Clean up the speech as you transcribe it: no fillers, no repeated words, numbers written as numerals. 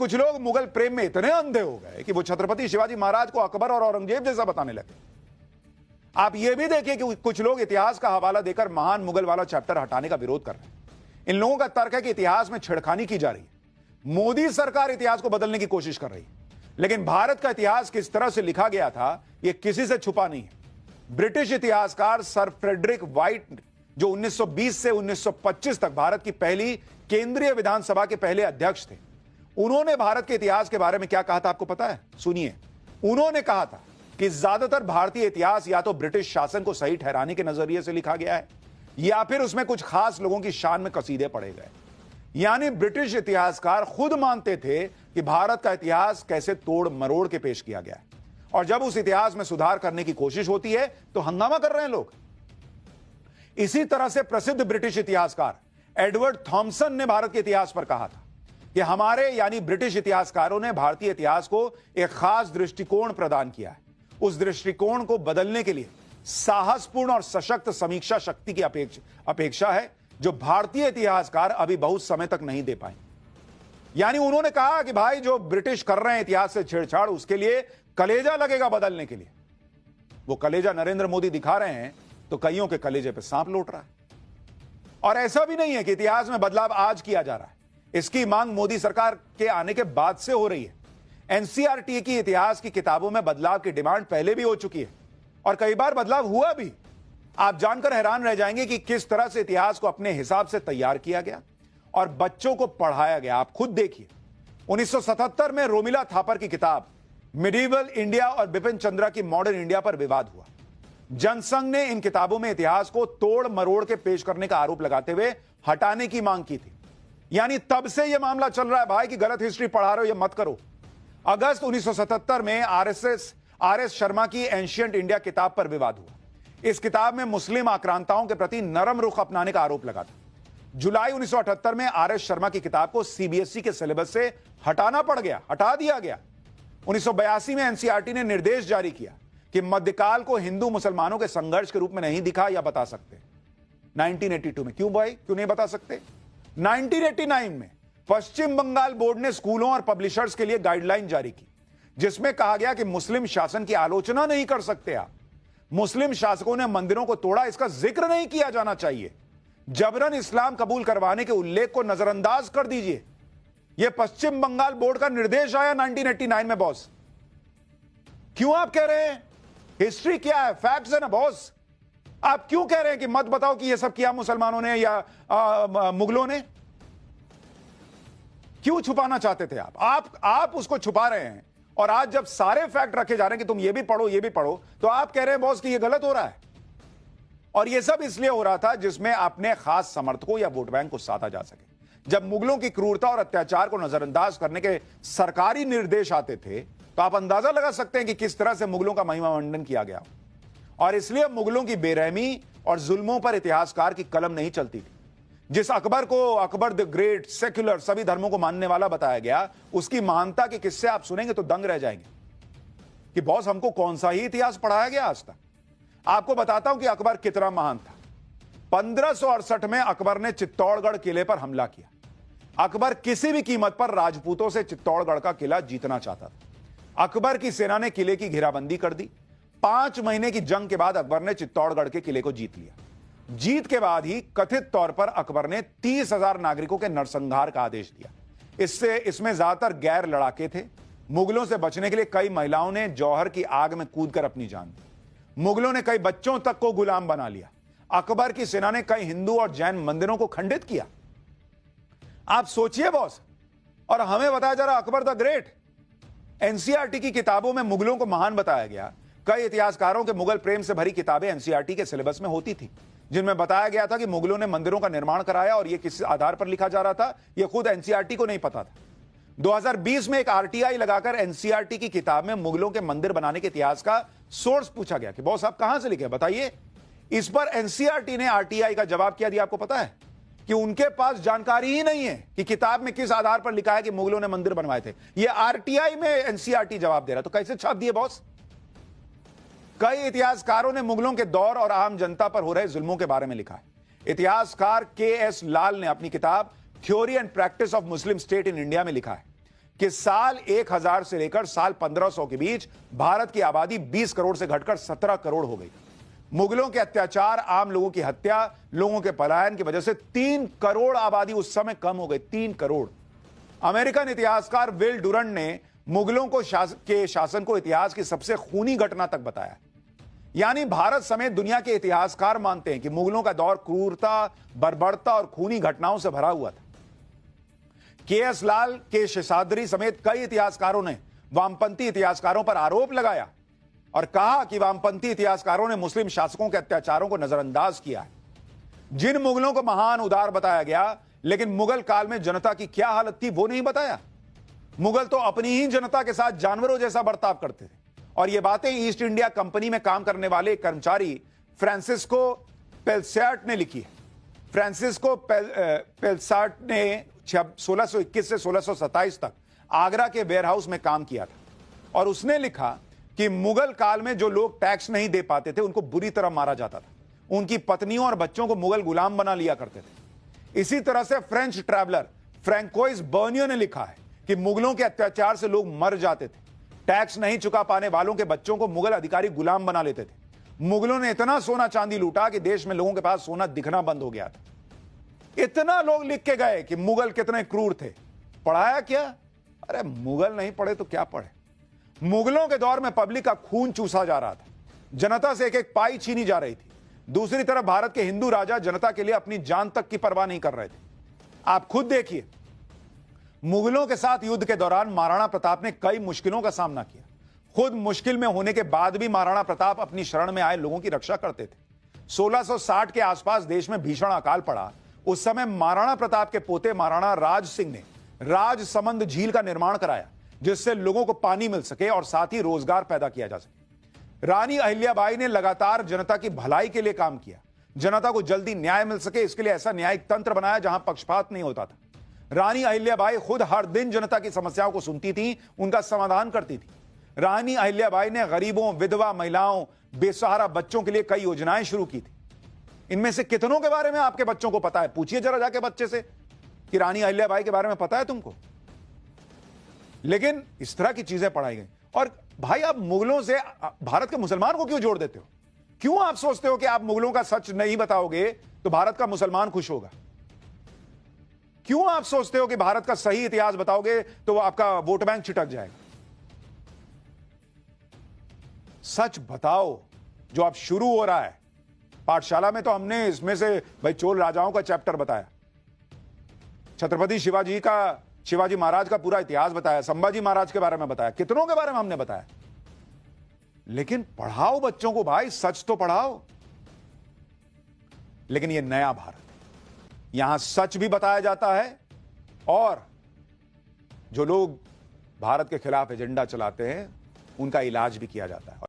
कुछ लोग मुगल प्रेम में इतने अंधे हो गए कि वो छत्रपति शिवाजी महाराज को अकबर और औरंगजेब जैसा बताने लगे। आप यह भी देखिए कि कुछ लोग इतिहास का हवाला देकर महान मुगल वाला चैप्टर हटाने का विरोध कर रहे हैं। इन लोगों का तर्क है कि इतिहास में छेड़खानी की जा रही है। मोदी सरकार इतिहास को बदलने की कोशिश कर रही है, लेकिन भारत का इतिहास किस तरह से लिखा गया था यह किसी से छुपा नहीं है। ब्रिटिश इतिहासकार सर फ्रेडरिक व्हाइट, जो 1920 से 1925 तक भारत की पहली केंद्रीय विधानसभा के पहले अध्यक्ष थे, उन्होंने भारत के इतिहास के बारे में क्या कहा था आपको पता है? सुनिए। उन्होंने कहा था कि ज्यादातर भारतीय इतिहास या तो ब्रिटिश शासन को सही ठहराने के नजरिए से लिखा गया है या फिर उसमें कुछ खास लोगों की शान में कसीदे पड़े गए। यानी ब्रिटिश इतिहासकार खुद मानते थे कि भारत का इतिहास कैसे तोड़ मरोड़ के पेश किया गया है, और जब उस इतिहास में सुधार करने की कोशिश होती है तो हंगामा कर रहे हैं लोग। इसी तरह से प्रसिद्ध ब्रिटिश इतिहासकार एडवर्ड थॉमसन ने भारत के इतिहास पर कहा था कि हमारे यानी ब्रिटिश इतिहासकारों ने भारतीय इतिहास को एक खास दृष्टिकोण प्रदान किया है। उस दृष्टिकोण को बदलने के लिए साहसपूर्ण और सशक्त समीक्षा शक्ति की अपेक्षा है, जो भारतीय इतिहासकार अभी बहुत समय तक नहीं दे पाए। यानी उन्होंने कहा कि भाई जो ब्रिटिश कर रहे हैं इतिहास से छेड़छाड़, उसके लिए कलेजा लगेगा बदलने के लिए। वो कलेजा नरेंद्र मोदी दिखा रहे हैं तो कईयों के कलेजे पे सांप लौट रहा है। और ऐसा भी नहीं है कि इतिहास में बदलाव आज किया जा रहा है, इसकी मांग मोदी सरकार के आने के बाद से हो रही है। एनसीईआरटी की इतिहास की किताबों में बदलाव की डिमांड पहले भी हो चुकी है और कई बार बदलाव हुआ भी। आप जानकर हैरान रह जाएंगे कि किस तरह से इतिहास को अपने हिसाब से तैयार किया गया और बच्चों को पढ़ाया गया। आप खुद देखिए, 1977 में रोमिला थापर की किताब मिडीवल इंडिया और बिपिन चंद्रा की मॉडर्न इंडिया पर विवाद हुआ। जनसंघ ने इन किताबों में इतिहास को तोड़ मरोड़ के पेश करने का आरोप लगाते हुए हटाने की मांग की थी। यानी तब से यह मामला चल रहा है भाई कि गलत हिस्ट्री पढ़ा रहे हो, यह मत करो। अगस्त 1977 में आर एस शर्मा की एंशियंट इंडिया किताब पर विवाद हुआ। इस किताब में मुस्लिम आक्रांताओं के प्रति नरम रुख अपनाने का आरोप लगा था। जुलाई 1978 में आर एस शर्मा की किताब को सीबीएसई के सिलेबस से हटा दिया गया। 1982 में एनसीईआरटी ने निर्देश जारी किया कि मध्यकाल को हिंदू मुसलमानों के संघर्ष के रूप में नहीं दिखा या बता सकते। 1982 में क्यों नहीं बता सकते? 1989 में पश्चिम बंगाल बोर्ड ने स्कूलों और पब्लिशर्स के लिए गाइडलाइन जारी की, जिसमें कहा गया कि मुस्लिम शासन की आलोचना नहीं कर सकते आप। मुस्लिम शासकों ने मंदिरों को तोड़ा, इसका जिक्र नहीं किया जाना चाहिए। जबरन इस्लाम कबूल करवाने के उल्लेख को नजरअंदाज कर दीजिए। यह पश्चिम बंगाल बोर्ड का निर्देश आया 1989 में बॉस। क्यों आप कह रहे हैं हिस्ट्री क्या है? फैक्ट्स है ना बॉस। आप क्यों कह रहे हैं कि मत बताओ कि यह सब किया मुसलमानों ने या मुगलों ने? क्यों छुपाना चाहते थे आप उसको छुपा रहे हैं, और आज जब सारे फैक्ट रखे जा रहे हैं कि तुम ये भी पढ़ो, तो आप कह रहे हैं बॉस कि ये गलत हो रहा है। और ये सब इसलिए हो रहा था जिसमें अपने खास समर्थकों या वोट बैंक को साधा जा सके। जब मुगलों की क्रूरता और अत्याचार को नजरअंदाज करने के सरकारी निर्देश आते थे, तो आप अंदाजा लगा सकते हैं कि किस तरह से मुगलों का महिमा मंडन किया गया। और इसलिए मुगलों की बेरहमी और जुल्मों पर इतिहासकार की कलम नहीं चलती थी। जिस अकबर को अकबर द ग्रेट, सेक्युलर, सभी धर्मों को मानने वाला बताया गया, उसकी महानता के किस्से आप सुनेंगे तो दंग रह जाएंगे कि बॉस हमको कौन सा ही इतिहास पढ़ाया गया आज तक। आपको बताता हूं कि अकबर कितना महान था। 1568 में अकबर ने चित्तौड़गढ़ किले पर हमला किया। अकबर किसी भी कीमत पर राजपूतों से चित्तौड़गढ़ का किला जीतना चाहता था। अकबर की सेना ने किले की घेराबंदी कर दी। 5 महीने की जंग के बाद अकबर ने चित्तौड़गढ़ के किले को जीत लिया। जीत के बाद ही कथित तौर पर अकबर ने 30,000 नागरिकों के नरसंहार का आदेश दिया। इसमें ज्यादातर गैर लड़ाके थे। मुगलों से बचने के लिए कई महिलाओं ने जौहर की आग में कूदकर अपनी जान दी। मुगलों ने कई बच्चों तक को गुलाम बना लिया। अकबर की सेना ने कई हिंदू और जैन मंदिरों को खंडित किया। आप सोचिए बॉस, और हमें बताया जा रहा अकबर द ग्रेट। एनसीईआरटी की किताबों में मुगलों को महान बताया गया। कई इतिहासकारों के मुगल प्रेम से भरी किताबें एनसीईआरटी के सिलेबस में होती थी, जिनमें बताया गया था कि मुगलों ने मंदिरों का निर्माण कराया, और यह किस आधार पर लिखा जा रहा था यह खुद एनसीईआरटी को नहीं पता था। 2020 में एक आरटीआई लगाकर एनसीईआरटी की किताब में मुगलों के मंदिर बनाने के इतिहास का सोर्स पूछा गया कि बॉस आप कहां से लिखे बताइए। इस पर एनसीईआरटी ने आरटीआई का जवाब क्या दिया आपको पता है? कि उनके पास जानकारी ही नहीं है कि किताब में किस आधार पर लिखा है कि मुगलों ने मंदिर बनवाए थे। यह आरटीआई में एनसीईआरटी जवाब दे रहा, तो कैसे छाप दिए बॉस? कई इतिहासकारों ने मुगलों के दौर और आम जनता पर हो रहे जुल्मों के बारे में लिखा है। इतिहासकार के एस लाल ने अपनी किताब theory and practice of Muslim state in India में लिखा है कि साल 1000 से लेकर साल 1500 के बीच भारत की आबादी 20 करोड़ से घटकर 17 करोड़ हो गई। मुगलों के अत्याचार, आम लोगों की हत्या, लोगों के पलायन की वजह से 3 करोड़ आबादी उस समय कम हो गई। 3 करोड़। अमेरिकन इतिहासकार विल डुरंट ने मुगलों के शासन को इतिहास की सबसे खूनी घटना तक बताया। यानी भारत समेत दुनिया के इतिहासकार मानते हैं कि मुगलों का दौर क्रूरता, बर्बरता और खूनी घटनाओं से भरा हुआ था। के.एस. लाल, के शेषाद्री समेत कई इतिहासकारों ने वामपंथी इतिहासकारों पर आरोप लगाया और कहा कि वामपंथी इतिहासकारों ने मुस्लिम शासकों के अत्याचारों को नजरअंदाज किया है। जिन मुगलों को महान उदार बताया गया, लेकिन मुगल काल में जनता की क्या हालत थी वो नहीं बताया। मुगल तो अपनी ही जनता के साथ जानवरों जैसा बर्ताव करते थे। और ये बातें ईस्ट इंडिया कंपनी में काम करने वाले कर्मचारी फ्रांसिस्को पेल्सार्ट ने लिखी है। फ्रांसिस्को पेल्सार्ट ने 1621 से 1627 तक आगरा के वेयरहाउस में काम किया था और उसने लिखा कि मुगल काल में जो लोग टैक्स नहीं दे पाते थे उनको बुरी तरह मारा जाता था। उनकी पत्नियों और बच्चों को मुगल गुलाम बना लिया करते थे। इसी तरह से फ्रेंच ट्रैवलर फ्रैंकोइस बर्नियो ने लिखा है कि मुगलों के अत्याचार से लोग मर जाते थे। टैक्स नहीं चुका पाने वालों के बच्चों को मुगल अधिकारी गुलाम बना लेते थे। मुगलों ने इतना सोना चांदी लूटा कि देश में लोगों के पास सोना दिखना बंद हो गया था। इतना लोग लिख के गए कि मुगल कितने क्रूर थे। पढ़ाया क्या? अरे मुगल नहीं पढ़े तो क्या पढ़े। मुगलों के दौर में पब्लिक का खून चूसा जा रहा था। जनता से एक एक पाई छीनी जा रही थी। दूसरी तरफ भारत के हिंदू राजा जनता के लिए अपनी जान तक की परवाह नहीं कर रहे थे। आप खुद देखिए, मुगलों के साथ युद्ध के दौरान महाराणा प्रताप ने कई मुश्किलों का सामना किया। खुद मुश्किल में होने के बाद भी महाराणा प्रताप अपनी शरण में आए लोगों की रक्षा करते थे। 1660 के आसपास देश में भीषण अकाल पड़ा। उस समय महाराणा प्रताप के पोते महाराणा राज सिंह ने राजसमंद झील का निर्माण कराया, जिससे लोगों को पानी मिल सके और साथ ही रोजगार पैदा किया जा सके। रानी अहिल्याबाई ने लगातार जनता की भलाई के लिए काम किया। जनता को जल्दी न्याय मिल सके, इसके लिए ऐसा न्यायिक तंत्र बनाया जहां पक्षपात नहीं होता था। रानी अहिल्याबाई खुद हर दिन जनता की समस्याओं को सुनती थी, उनका समाधान करती थी। रानी अहिल्याबाई ने गरीबों, विधवा महिलाओं, बेसहारा बच्चों के लिए कई योजनाएं शुरू की थी। इनमें से कितनों के बारे में आपके बच्चों को पता है? पूछिए जरा जाके बच्चे से कि रानी अहिल्याबाई के बारे में पता है तुमको? लेकिन इस तरह की चीजें पढ़ाई गई। और भाई, आप मुगलों से भारत के मुसलमान को क्यों जोड़ देते हो? क्यों आप सोचते हो कि आप मुगलों का सच नहीं बताओगे तो भारत का मुसलमान खुश होगा? क्यों आप सोचते हो कि भारत का सही इतिहास बताओगे तो आपका वोट बैंक छिटक जाएगा? सच बताओ। जो अब शुरू हो रहा है पाठशाला में, तो हमने इसमें से भाई चोल राजाओं का चैप्टर बताया, छत्रपति शिवाजी महाराज का पूरा इतिहास बताया, संभाजी महाराज के बारे में बताया, कितनों के बारे में हमने बताया। लेकिन पढ़ाओ बच्चों को भाई, सच तो पढ़ाओ। लेकिन यह नया भारत, यहां सच भी बताया जाता है और जो लोग भारत के खिलाफ एजेंडा चलाते हैं उनका इलाज भी किया जाता है।